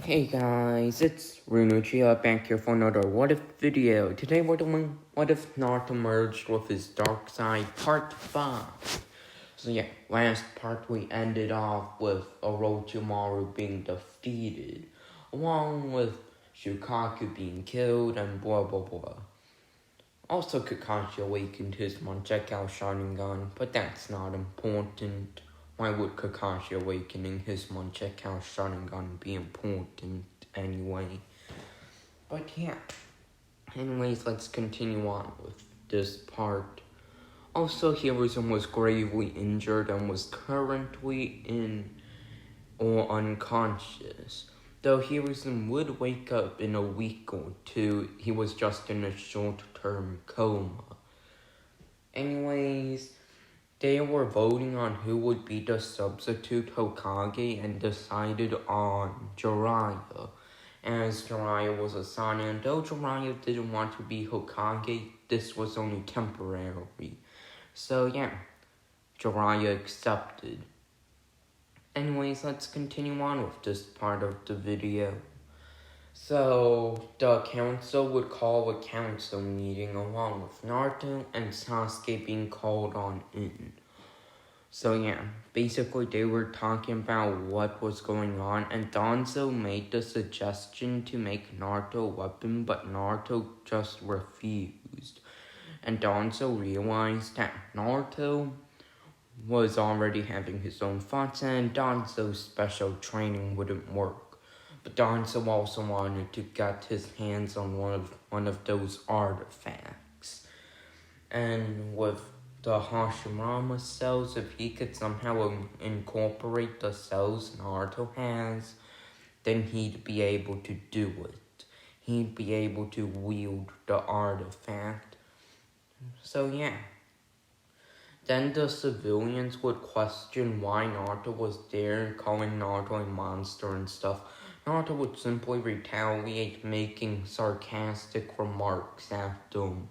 Hey guys, it's Runuchi back here for another What If video. Today we're doing What If Naruto merged with his dark side part 5. So yeah, last part we ended off with Orochimaru being defeated, along with Shukaku being killed and blah blah blah. Also Kakashi awakened his Mangekyou Sharingan, but that's not important. Why would Kakashi awakening his Mangekyou Sharingan be important anyway? But yeah. Anyways, let's continue on with this part. Also, Hiruzen was gravely injured and was currently in or unconscious. Though Hiruzen would wake up in a week or two, he was just in a short-term coma. Anyways, they were voting on who would be the substitute Hokage and decided on Jiraiya. As Jiraiya was a son, and though Jiraiya didn't want to be Hokage, this was only temporary. So yeah, Jiraiya accepted. Anyways, let's continue on with this part of the video. So, the council would call a council meeting along with Naruto and Sasuke being called on in. So yeah, basically they were talking about what was going on, and Danzo made the suggestion to make Naruto a weapon, but Naruto just refused. And Danzo realized that Naruto was already having his own thoughts, and Danzo's special training wouldn't work. But Danzo also wanted to get his hands on one of those artifacts. And with the Hashirama cells, if he could somehow incorporate the cells Naruto has, then he'd be able to do it. He'd be able to wield the artifact. So yeah. Then the civilians would question why Naruto was there, calling Naruto a monster and stuff. Naruto would simply retaliate, making sarcastic remarks at them,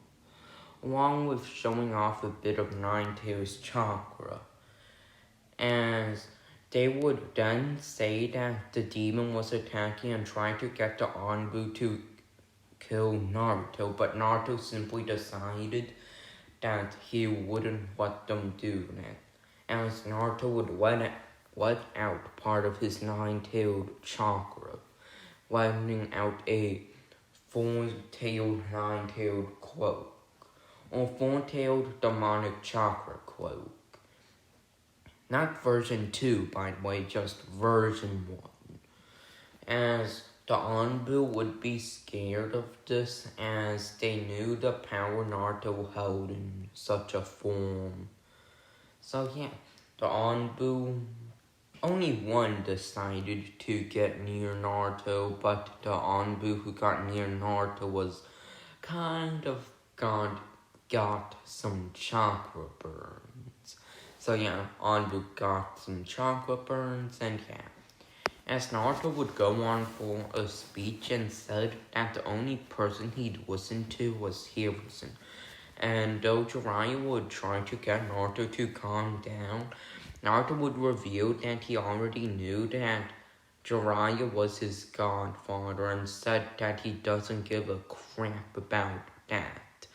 along with showing off a bit of Nine-Tails chakra. As they would then say that the demon was attacking and try to get the Anbu to kill Naruto, but Naruto simply decided that he wouldn't let them do that, as Naruto would let out part of his nine-tailed chakra, letting out a four-tailed nine-tailed cloak, or four-tailed demonic chakra cloak. Not version 2, by the way, just version 1. As the Anbu would be scared of this, as they knew the power Naruto held in such a form. So yeah, the Anbu, only one decided to get near Naruto, but the Anbu who got near Naruto was kind of got some chakra burns. So yeah, Anbu got some chakra burns, and yeah. As Naruto would go on for a speech and said that the only person he'd listen to was Hiruzen. And though Jiraiya would try to get Naruto to calm down, Naruto would reveal that he already knew that Jiraiya was his godfather and said that he doesn't give a crap about that.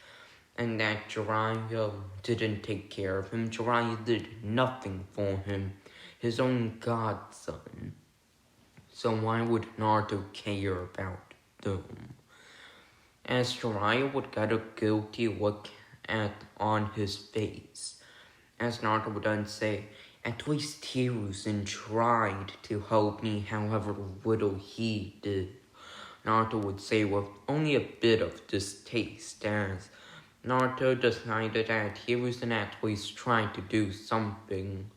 And that Jiraiya didn't take care of him. Jiraiya did nothing for him, his own godson. So why would Naruto care about them? As Jiraiya would get a guilty look on his face, as Naruto would then say, "At least Hiruzen tried to help me, however little he did." Naruto would say with only a bit of distaste, as Naruto decided that Hiruzen at least tried to do something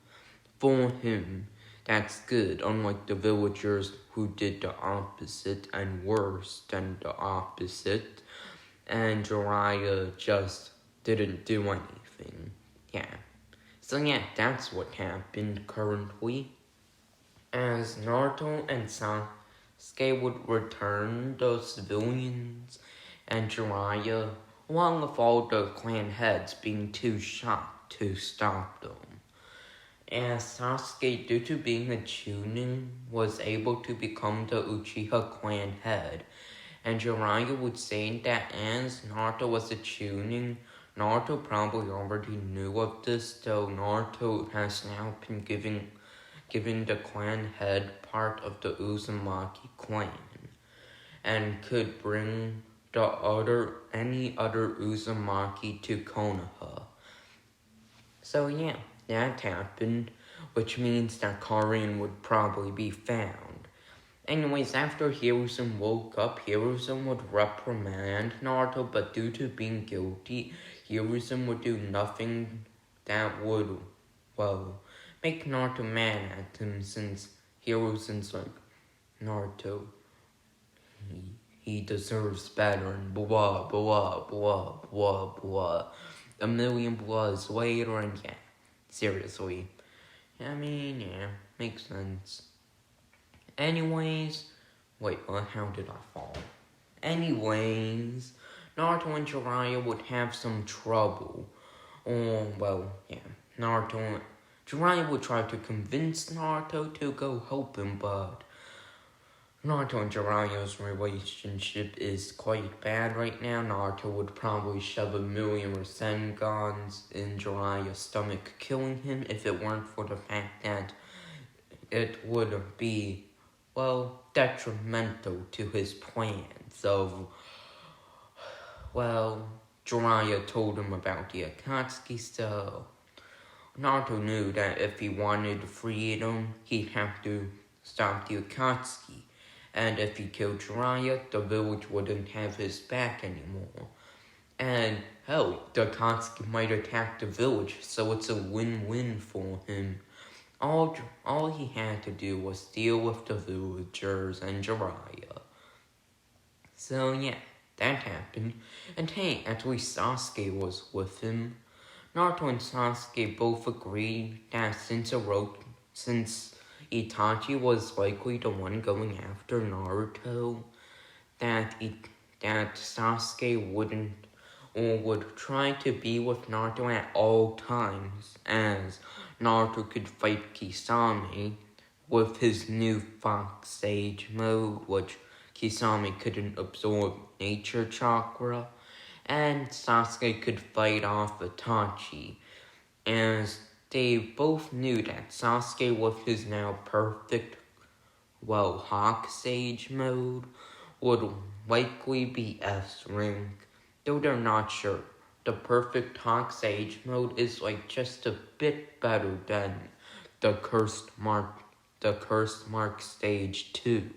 for him. That's good, unlike the villagers who did the opposite and worse than the opposite. And Jiraiya just didn't do anything. Yeah. So yeah, that's what happened currently. As Naruto and Sasuke would return the civilians, and Jiraiya, along with all the clan heads, being too shocked to stop them. As Sasuke, due to being a Chunin, was able to become the Uchiha clan head. And Jiraiya would say that as Naruto was a Chunin, Naruto probably already knew of this, though Naruto has now been given the clan head part of the Uzumaki clan, and could bring any other Uzumaki to Konoha. So yeah, that happened, which means that Karin would probably be found. Anyways, after Hiruzen woke up, Hiruzen would reprimand Naruto, but due to being guilty, Hiruzen would do nothing that would, make Naruto mad at him, since Hiruzen's like, Naruto, he deserves better, and blah, blah, blah, blah, blah. A million blahs later, and yeah, seriously. I mean, yeah, makes sense. Anyways, how did I fall? Anyways, Naruto and Jiraiya would have some trouble. Jiraiya would try to convince Naruto to go help him, but Naruto and Jiraiya's relationship is quite bad right now. Naruto would probably shove a million Rasengans in Jiraiya's stomach, killing him, if it weren't for the fact that it would be, detrimental to his plan. So, Jiraiya told him about the Akatsuki, so Naruto knew that if he wanted freedom, he'd have to stop the Akatsuki. And if he killed Jiraiya, the village wouldn't have his back anymore. And hell, the Akatsuki might attack the village, so it's a win-win for him. All he had to do was deal with the villagers and Jiraiya. So yeah, that happened. And hey, at least Sasuke was with him. Naruto and Sasuke both agreed that since Itachi was likely the one going after Naruto, that Sasuke would try to be with Naruto at all times, as Naruto could fight Kisame with his new Fox Sage mode, which Kisame couldn't absorb nature chakra, and Sasuke could fight off Itachi, as they both knew that Sasuke with his now perfect, Hawk Sage mode would likely be S rank, though they're not sure. The perfect Hawk Sage mode is just a bit better than the Cursed Mark Stage 2.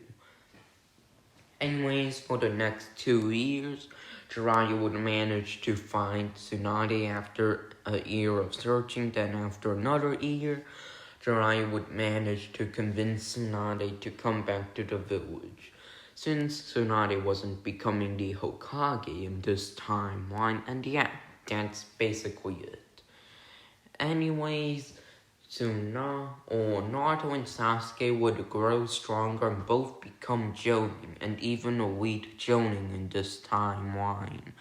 Anyways, for the next 2 years, Jiraiya would manage to find Tsunade after a year of searching. Then after another year, Jiraiya would manage to convince Tsunade to come back to the village, since Tsunade wasn't becoming the Hokage in this timeline. And yeah, that's basically it. Anyways, Naruto and Sasuke would grow stronger and both become Jonin, and even elite Jonin in this timeline.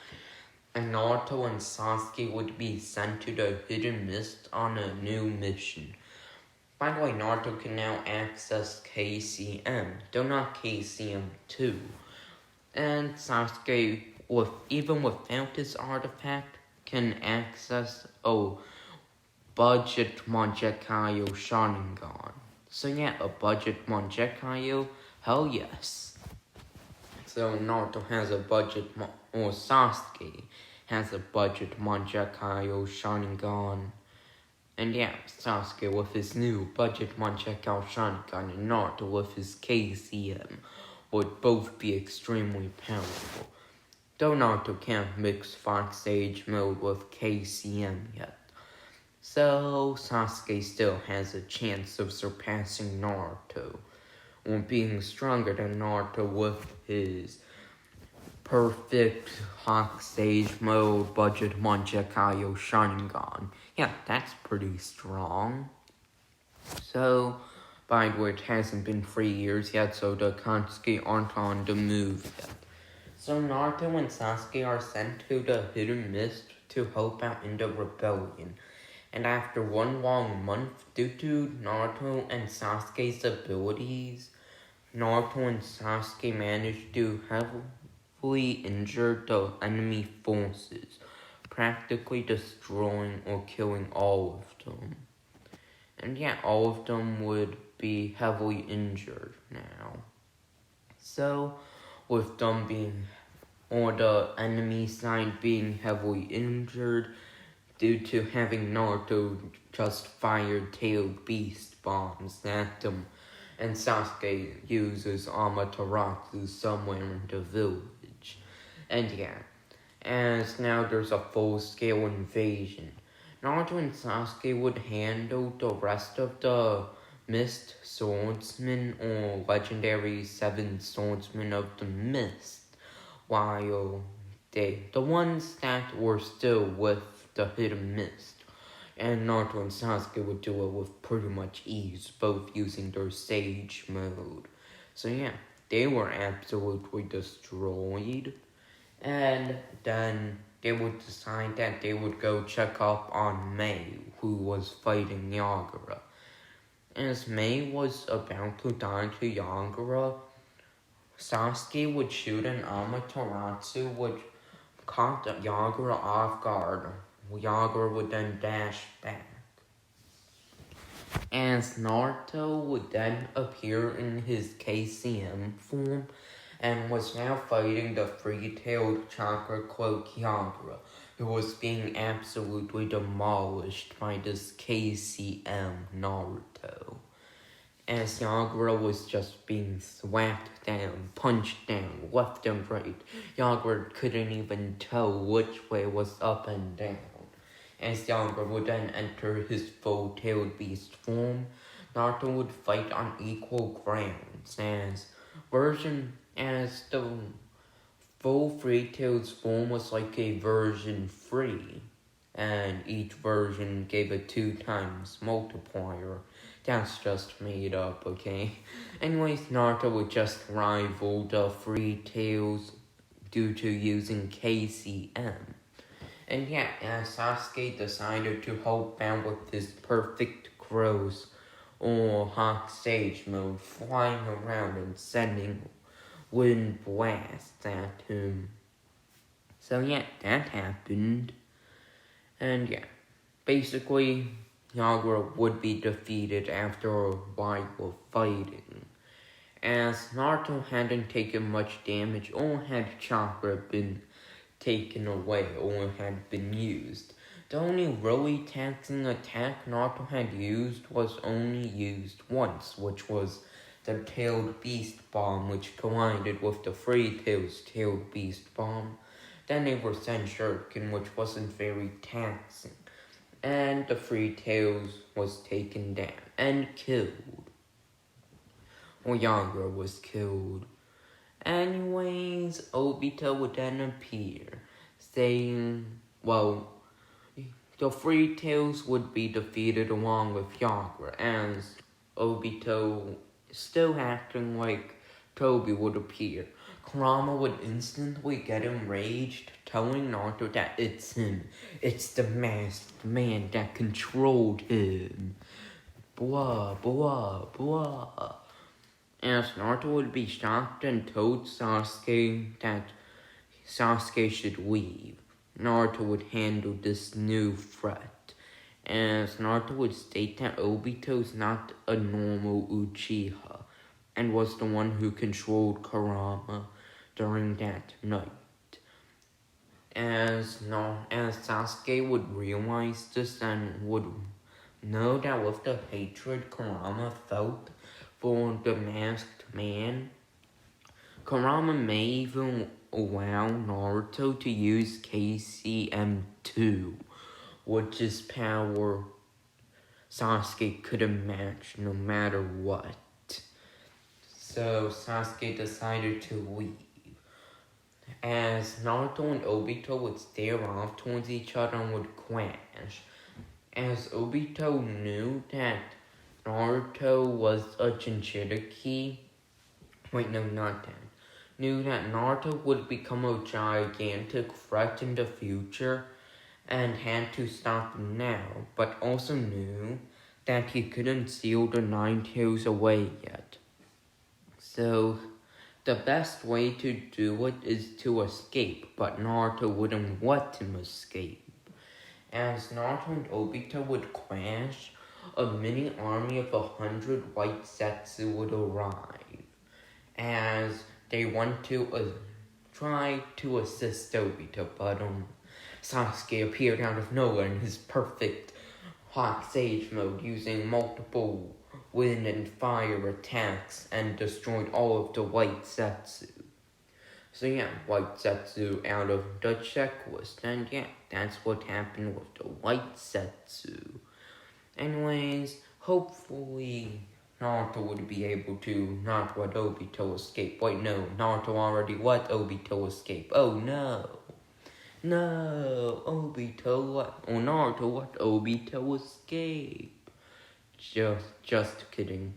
And Naruto and Sasuke would be sent to the Hidden Mist on a new mission. By the way, Naruto can now access KCM, though not KCM 2. And Sasuke, even without this artifact, can access budget Mangekyou Sharingan. So yeah, a budget Mangekyou, hell yes. So Naruto has a budget, or Sasuke has a budget Mangekyou Sharingan. And yeah, Sasuke with his new budget Mangekyou Sharingan and Naruto with his KCM would both be extremely powerful. Though Naruto can't mix Fox Sage mode with KCM yet. So Sasuke still has a chance of surpassing Naruto, or being stronger than Naruto with his perfect Hawk Sage mode budget Mangekyou Sharingan. Yeah, that's pretty strong. So, by the way, it hasn't been 3 years yet, so the Akatsuki aren't on the move yet. So Naruto and Sasuke are sent to the Hidden Mist to help out in the rebellion. And after one long month, due to Naruto and Sasuke's abilities, Naruto and Sasuke managed to heavily injure the enemy forces, practically destroying or killing all of them. And yeah, all of them would be heavily injured now. So, with them being on the enemy side being heavily injured due to having Naruto just fire tailed beast bombs at them, and Sasuke uses Amaterasu somewhere in the village. And yeah, as now there's a full-scale invasion. Naruto and Sasuke would handle the rest of the Mist Swordsmen or Legendary 7 Swordsmen of the Mist, while the ones that were still with the Hidden Mist. And Naruto and Sasuke would do it with pretty much ease, both using their Sage mode. So yeah, they were absolutely destroyed. And then they would decide that they would go check up on Mei, who was fighting Yagura. As Mei was about to die to Yagura, Sasuke would shoot an Amaterasu, which caught Yagura off guard. Yagura would then dash back. As Naruto would then appear in his KCM form and was now fighting the free-tailed chakra cloak Yagura, who was being absolutely demolished by this KCM Naruto. As Yagura was just being swapped down, punched down, left and right. Yagura couldn't even tell which way was up and down. As Yagura would then enter his full-tailed beast form, Naruto would fight on equal grounds, as the full free-tailed form was like a version 3, and each version gave a 2 times multiplier. That's just made up, okay? Anyways, Naruto would just rival the free tails due to using KCM. And yeah, as Sasuke decided to help out with his perfect crows or hot sage mode, flying around and sending wind blasts at him. So yeah, that happened. And yeah, basically, Yagura would be defeated after a while of fighting, as Naruto hadn't taken much damage or had chakra been taken away or had been used. The only really taxing attack Naruto had used was only used once, which was the Tailed Beast Bomb, which collided with the Free Tail's Tailed Beast Bomb. Then they were sent shuriken, which wasn't very taxing. And the Free Tails was taken down and killed. Or Yagura was killed. Anyways, Obito would then appear, saying, well, the Free Tails would be defeated along with Yagura, as Obito, still acting like Toby, would appear. Kurama would instantly get enraged, telling Naruto that it's him. It's the masked man that controlled him. Blah, blah, blah. As Naruto would be shocked and told Sasuke that Sasuke should leave, Naruto would handle this new threat. As Naruto would state that Obito's not a normal Uchiha, and was the one who controlled Kurama during that night. As Sasuke would realize this and would know that with the hatred Kurama felt for the masked man, Kurama may even allow Naruto to use KCM2, which is power Sasuke couldn't match no matter what. So Sasuke decided to leave. As Naruto and Obito would stare off towards each other and would clash. As Obito knew that Naruto was a Jinchuriki, knew that Naruto would become a gigantic threat in the future, and had to stop him now, but also knew that he couldn't seal the 9 tails away yet. So the best way to do it is to escape, but Naruto wouldn't let him escape. As Naruto and Obito would crash, a mini army of 100 white Zetsu would arrive. As they want to try to assist Obito, but Sasuke appeared out of nowhere in his perfect hot sage mode, using multiple wind and fire attacks and destroyed all of the white Zetsu. So yeah, white Zetsu out of the checklist, and yeah, that's what happened with the white Zetsu. Anyways, hopefully Naruto would be able to not let Obito escape. Wait, no, Naruto already let Obito escape. Oh no. No, Naruto let Obito escape. Just kidding.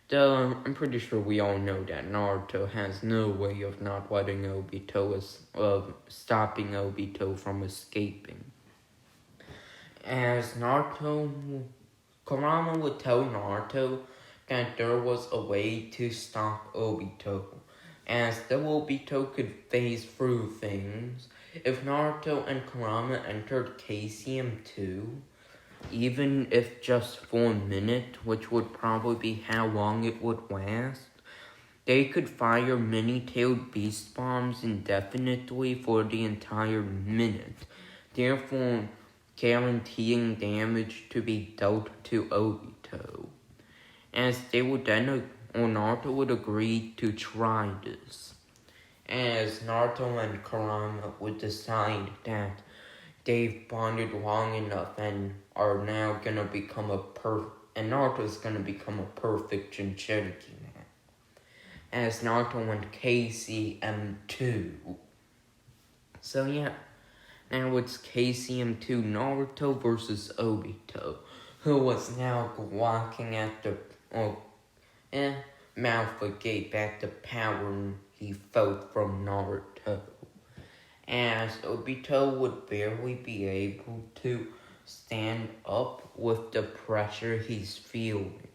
Though I'm pretty sure we all know that Naruto has no way of not letting stopping Obito from escaping. As Kurama would tell Naruto that there was a way to stop Obito, as though Obito could phase through things. If Naruto and Kurama entered KCM2, even if just for a minute, which would probably be how long it would last, they could fire many-tailed beast bombs indefinitely for the entire minute, therefore guaranteeing damage to be dealt to Obito. As they would then, Naruto would agree to try this. As Naruto and Kurama would decide that they've bonded long enough and are now gonna become and Naruto's gonna become a perfect Jinchuriki man. As Naruto went KCM2. So yeah, now it's KCM2 Naruto versus Obito, who was now walking at the mouth agape at the power he felt from Naruto. As Obito would barely be able to stand up with the pressure he's feeling.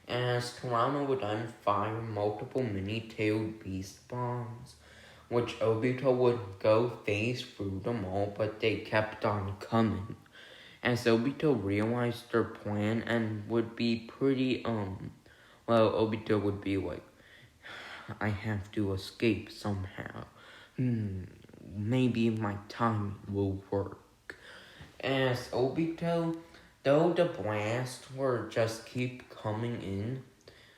As Kurama would then fire multiple mini-tailed beast bombs, which Obito would go phase through them all, but they kept on coming. As Obito realized their plan and would be pretty, Obito would be like, I have to escape somehow. Maybe my time will work. As Obito, though the blasts were just keep coming in,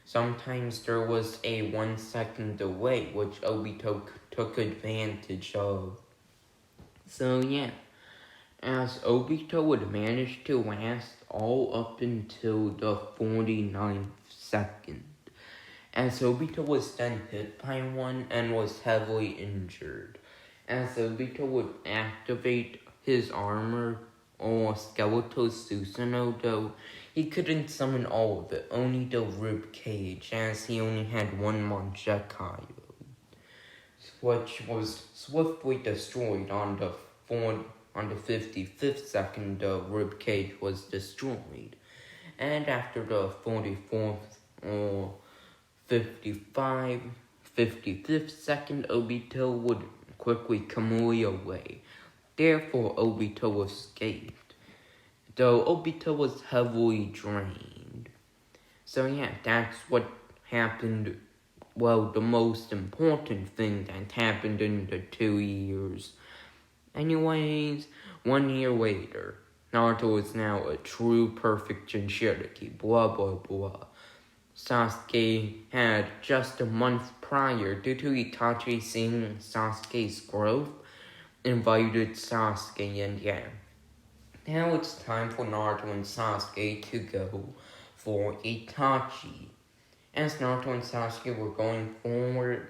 sometimes there was a 1 second delay, which Obito took advantage of. So yeah, as Obito would manage to last all up until the 49th second. As Obito was then hit by one and was heavily injured. As Obito would activate his armor or skeletal Susanoo, though he couldn't summon all of it, only the rib cage, as he only had one Manjakayo, which was swiftly destroyed on the 55th second. The rib cage was destroyed, and after the 44th or 55th second, Obito would quickly Kamui away. Therefore, Obito escaped, though Obito was heavily drained. So yeah, that's what happened. Well, the most important thing that happened in the 2 years. Anyways, 1 year later, Naruto is now a true perfect Jinchuriki, blah blah blah. Sasuke had just a month prior, due to Itachi seeing Sasuke's growth, invited Sasuke, and yeah. Now it's time for Naruto and Sasuke to go for Itachi. As Naruto and Sasuke were going forward,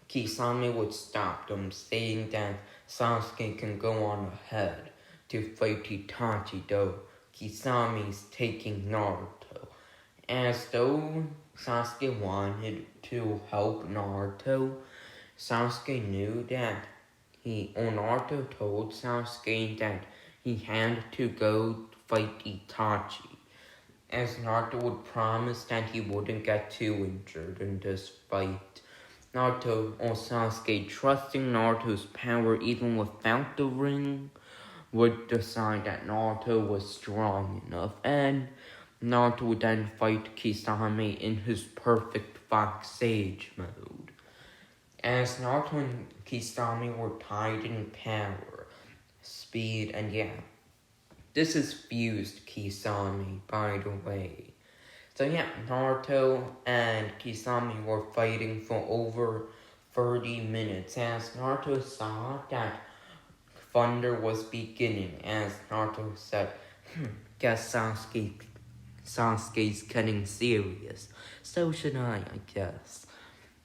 Kisame would stop them, saying that Sasuke can go on ahead to fight Itachi, though Kisame's taking Naruto. As though Sasuke wanted to help Naruto, Sasuke knew that Naruto told Sasuke that he had to go fight Itachi, as Naruto would promise that he wouldn't get too injured in this fight. Naruto or Sasuke, trusting Naruto's power even without the ring, would decide that Naruto was strong enough, and Naruto would then fight Kisame in his perfect Fox Sage mode. As Naruto and Kisame were tied in power, speed, and this is fused Kisame, by the way. So Naruto and Kisame were fighting for over 30 minutes as Naruto saw that thunder was beginning, as Naruto said, guess Sasuke's getting serious. So should I guess.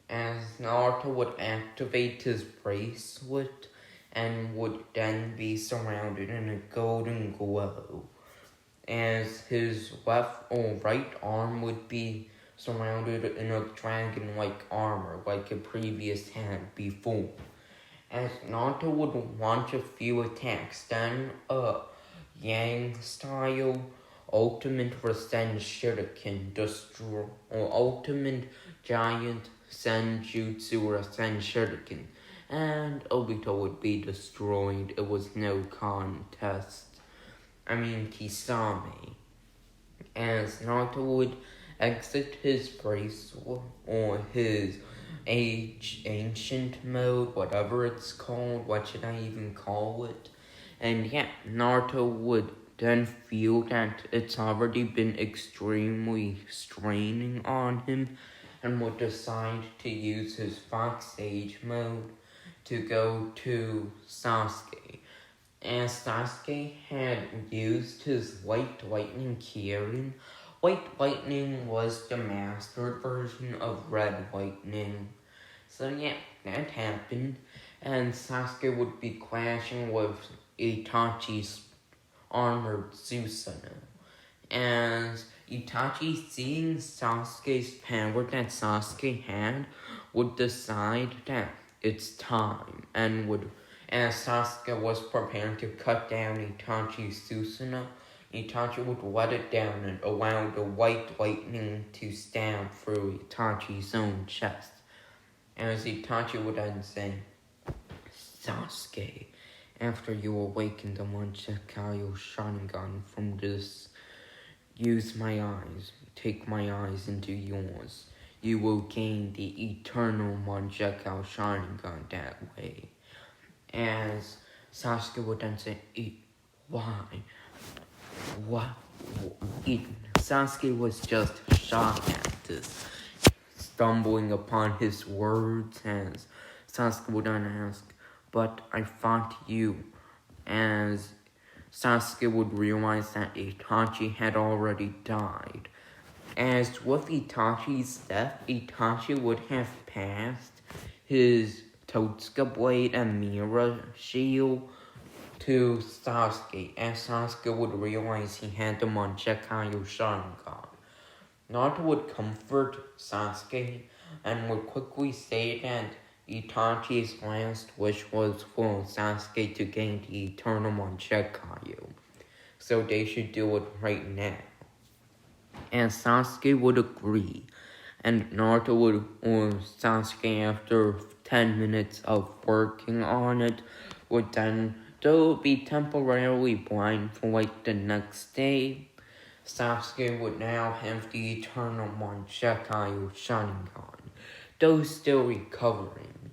As Naruto would activate his bracelet and would then be surrounded in a golden glow, as his left or right arm would be surrounded in a dragon-like armor like it previously had before. As Naruto would launch a few attacks, then a Yang-style Ultimate Revenge Shuriken or Ultimate Giant Senjutsu Revenge Shuriken, and Obito would be destroyed. It was no contest. Kisame. As Naruto would exit his bracelet or his ancient mode, whatever it's called, what should I even call it? And Naruto would then feel that it's already been extremely straining on him and would decide to use his Fox Sage mode to go to Sasuke. As Sasuke had used his White Lightning Kieran, White Lightning was the mastered version of Red Lightning. So that happened, and Sasuke would be clashing with Itachi's armored Susanoo. As Itachi, seeing Sasuke's power that Sasuke had, would decide that it's time, and as Sasuke was preparing to cut down Itachi's Susanoo, Itachi would let it down and allow the White Lightning to stab through Itachi's own chest. As Itachi would then say, Sasuke, after you awaken the Manchukuo Sharingan from this, use my eyes, take my eyes into yours. You will gain the eternal Manchukuo Sharingan that way. As Sasuke would then say, why? What? Sasuke was just shocked at this, stumbling upon his words, as Sasuke would then ask, but I thought you, as Sasuke would realize that Itachi had already died. As with Itachi's death, Itachi would have passed his Totsuka Blade and Mira Shield to Sasuke, as Sasuke would realize he had the Manchukuo Sharingan. Naruto would comfort Sasuke and would quickly say that Itachi's last wish was for Sasuke to gain the eternal Manchukuo, so they should do it right now. And Sasuke would agree, and Naruto would, or Sasuke, after 10 minutes of working on it, would then, though be temporarily blind for like the next day, Sasuke would now have the eternal Manchukuo Sharingan, though still recovering.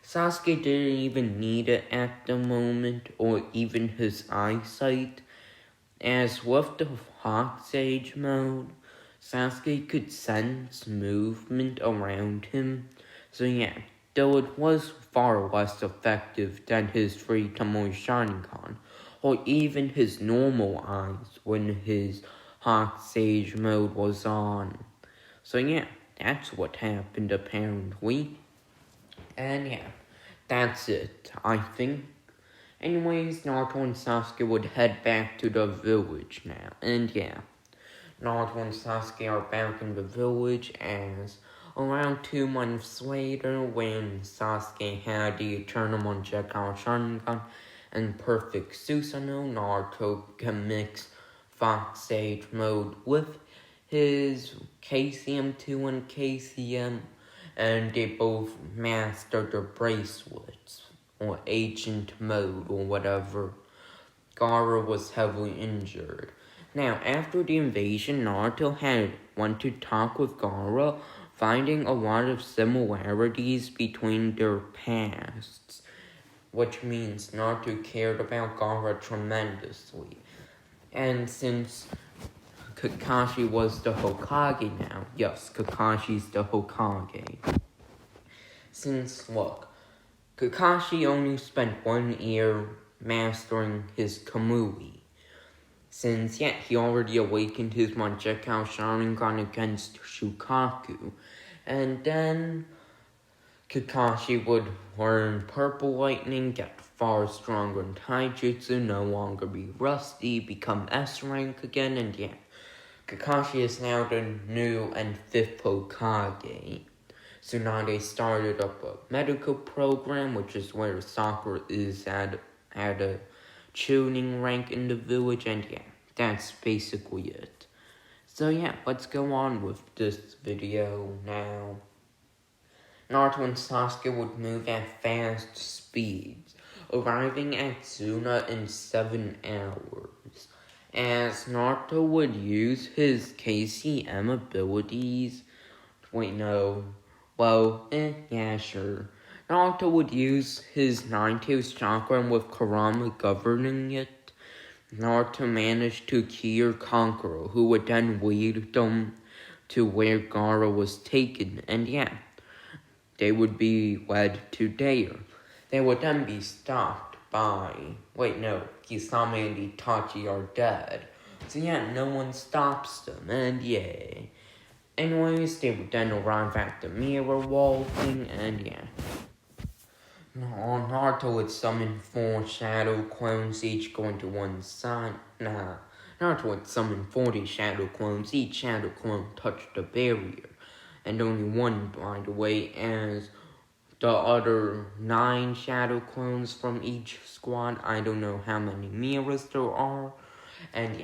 Sasuke didn't even need it at the moment, or even his eyesight, as with the Hawk Sage mode, Sasuke could sense movement around him, so though it was far less effective than his free Tomoe Sharingan, or even his normal eyes when his Hawk Sage mode was on. So that's what happened apparently. And that's it, I think. Anyways, Naruto and Sasuke would head back to the village now. And Naruto and Sasuke are back in the village as Around 2 months later, when Sasuke had the Eternal Projectile Sharingan and Perfect Susanoo, Naruto can mix Fox Sage mode with his KCM2 and KCM, and they both mastered their bracelets, or agent mode, or whatever. Gaara was heavily injured. Now, after the invasion, Naruto had went to talk with Gaara, finding a lot of similarities between their pasts, which means Naruto cared about Gaara tremendously. And since Kakashi was the Hokage now, yes, Kakashi's the Hokage. Since, look, Kakashi only spent 1 year mastering his Kamui. Since, he already awakened his Projectile Sharingan against Shukaku. And then Kakashi would learn Purple Lightning, get far stronger in Taijutsu, no longer be rusty, become S rank again, and Kakashi is now the new and 5th Hokage. So now they started up a medical program, which is where Sakura is at a tuning rank in the village, and that's basically it. So let's go on with this video now. Naruto and Sasuke would move at fast speeds, arriving at Tsuna in 7 hours. As Naruto would use his KCM abilities, sure. Naruto would use his 9-tails chakra, and with Kurama governing it, Naruto managed to cure Kankuro, who would then lead them to where Gaara was taken, and they would be led to there. They would then be stopped by, Kisame and Itachi are dead. So no one stops them, and anyways, they would then arrive at the mirror wall thing, and Naruto would summon 4 shadow clones, each going to one side. Naruto would summon 40 shadow clones, each shadow clone touched the barrier. And only one, by the way, as the other 9 shadow clones from each squad. I don't know how many mirrors there are. And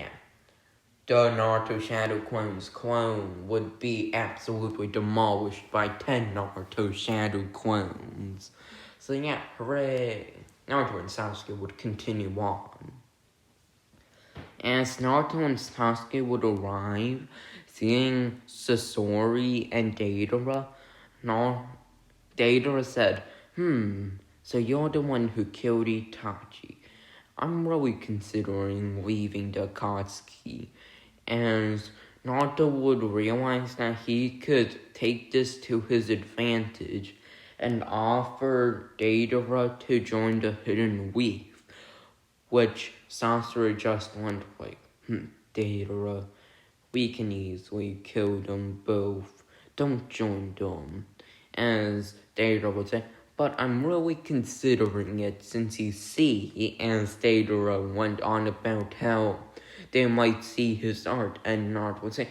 the Naruto Shadow Clone's clone would be absolutely demolished by 10 Naruto Shadow Clones. So hooray! Naruto and Sasuke would continue on. As Naruto and Sasuke would arrive, seeing Sasori and Deidara, Deidara said, so you're the one who killed Itachi. I'm really considering leaving the Akatsuki. As Naruto would realize that he could take this to his advantage and offer Deidara to join the Hidden Weave, which Sasori just went Deidara, we can easily kill them both. Don't join them. As Deidara would say, but I'm really considering it, since you see, as Deidara went on about how they might see his art, and Naruto would say,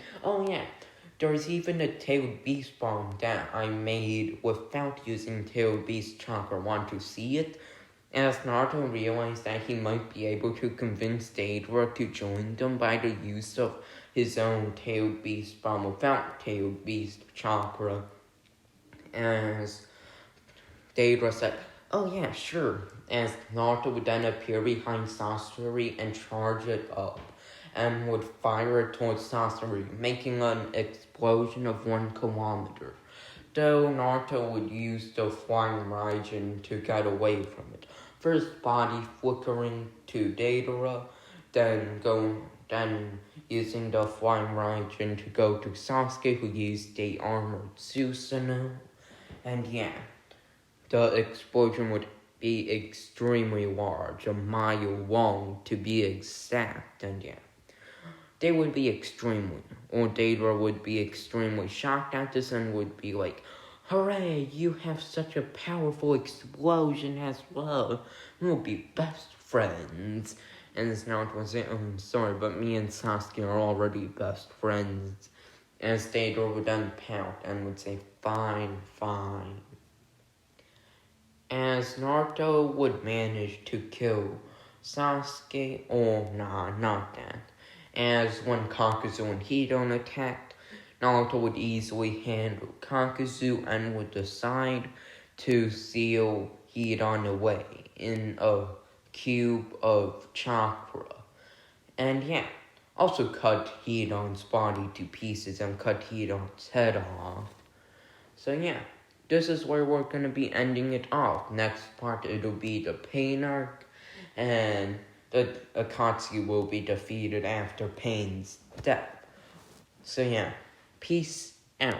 there's even a tailed beast bomb that I made without using tailed beast chakra. Want to see it? As Naruto realized that he might be able to convince Deidara to join them by the use of his own tailed beast bomb without tailed beast chakra. As Deidara said, sure. As Naruto would then appear behind Sasori and charge it up, and would fire it towards Sasori, making an explosion of 1 kilometer. Though Naruto would use the flying Raijin to get away from it. First body flickering to Deidara, then using the flying Raijin to go to Sasuke, who used the armored Susanoo. And the explosion would be extremely large, a mile long to be exact, and they would be Deidara would be extremely shocked at this and would be like, hooray, you have such a powerful explosion as well. We'll be best friends. And Naruto would say, I'm sorry, but me and Sasuke are already best friends. As Deidara would then pout and would say, fine. As Naruto would manage to kill Sasuke, not that. As when Kakazu and Hidan attacked, Naruto would easily handle Kakazu and would decide to seal Hidan away in a cube of chakra. And yeah, also cut Hidan's body to pieces and cut Hidan's head off. So yeah, this is where we're gonna be ending it off. Next part, it'll be the Pain arc, and the Akatsuki will be defeated after Pain's death. So yeah, peace out.